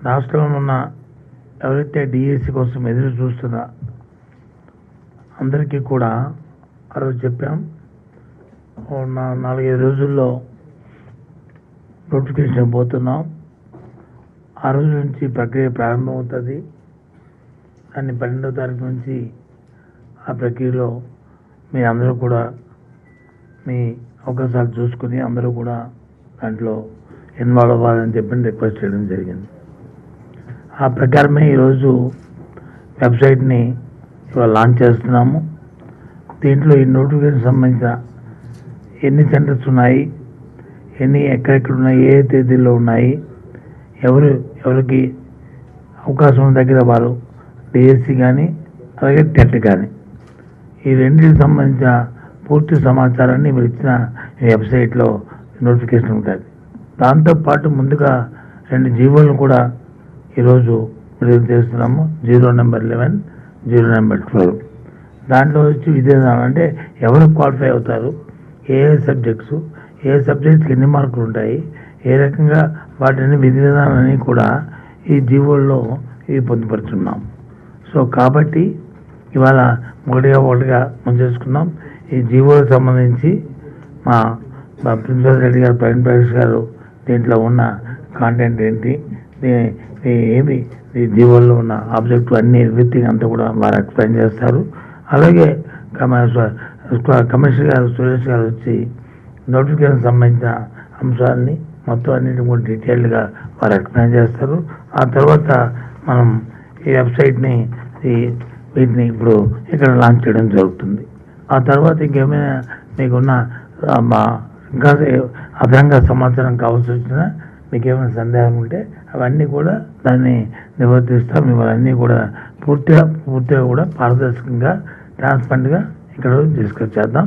రాష్ట్రంలో ఉన్న ఎవరైతే డిఎస్సి కోసం ఎదురు చూస్తున్న అందరికీ కూడా ఆ రోజు చెప్పాం. 4-5 రోజుల్లో నోటిఫికేషన్ పోతున్నాం. ఆ రోజు నుంచి ప్రక్రియ ప్రారంభమవుతుంది. దాన్ని 12వ తారీఖు నుంచి ఆ ప్రక్రియలో మీ అందరూ కూడా మీ అవకాశాలు చూసుకుని అందరూ కూడా దాంట్లో ఇన్వాల్వ్ అవ్వాలని చెప్పి రిక్వెస్ట్ చేయడం జరిగింది. ఆ ప్రకారమే ఈరోజు వెబ్సైట్ని ఇవాళ లాంచ్ చేస్తున్నాము. దీంట్లో ఈ నోటిఫికేషన్ సంబంధించిన ఎన్ని సెంటర్స్ ఉన్నాయి, ఎక్కడెక్కడ ఉన్నాయి, ఏ తేదీల్లో ఉన్నాయి, ఎవరికి అవకాశం ఉన్న దగ్గర వారు డిఎస్సి కానీ అలాగే టెట్ కానీ ఈ రెండింటికి సంబంధించిన పూర్తి సమాచారాన్ని మీరు ఇచ్చిన వెబ్సైట్లో నోటిఫికేషన్ ఉంటుంది. దాంతోపాటు ముందుగా 2 జీవోలను కూడా ఈరోజు విడుదల చేస్తున్నాము. 0 నెంబర్ 11, 0 నెంబర్ 12. దాంట్లో వచ్చి విధానం అంటే ఎవరు క్వాలిఫై అవుతారు, ఏ సబ్జెక్ట్స్కి ఎన్ని మార్కులు ఉంటాయి, ఏ రకంగా వాటిని విధి విధానాన్ని కూడా ఈ జీవోల్లో ఇవి పొందుపరుచున్నాం. సో కాబట్టి ఇవాళ ఒకటిగా ముంచేసుకున్నాం. ఈ జీవోలకు సంబంధించి మా ప్రిన్సిపల్ రెడ్డి గారు, ప్రవీణ్ ప్రకాష్ గారు దీంట్లో ఉన్న కాంటెంట్ ఏంటి, ఏమి ఈ జీవోల్లో ఉన్న ఆబ్జెక్టివ్ అన్ని ఎవ్రీథింగ్ అంతా కూడా వారు ఎక్స్ప్లెయిన్ చేస్తారు. అలాగే కమిషనర్ గారు సురేష్ గారు వచ్చి నోటిఫికేషన్ సంబంధించిన అంశాలని మొత్తం అన్నింటిని కూడా డీటెయిల్డ్గా వారు ఎక్స్ప్లెయిన్ చేస్తారు. ఆ తర్వాత మనం ఈ వెబ్సైట్ని వీటిని ఇప్పుడు ఇక్కడ లాంచ్ చేయడం జరుగుతుంది. ఆ తర్వాత ఇంకేమైనా మీకున్న ఇంకా అదనంగా సమాచారం కావాల్సి వచ్చినా మీకు ఏమైనా సందేహం ఉంటే అవన్నీ కూడా దాన్ని నివర్తిస్తాం. ఇవన్నీ కూడా పూర్తిగా కూడా పారదర్శకంగా ట్రాన్స్పరెంట్గా ఇక్కడ డిస్కస్ చేద్దాం.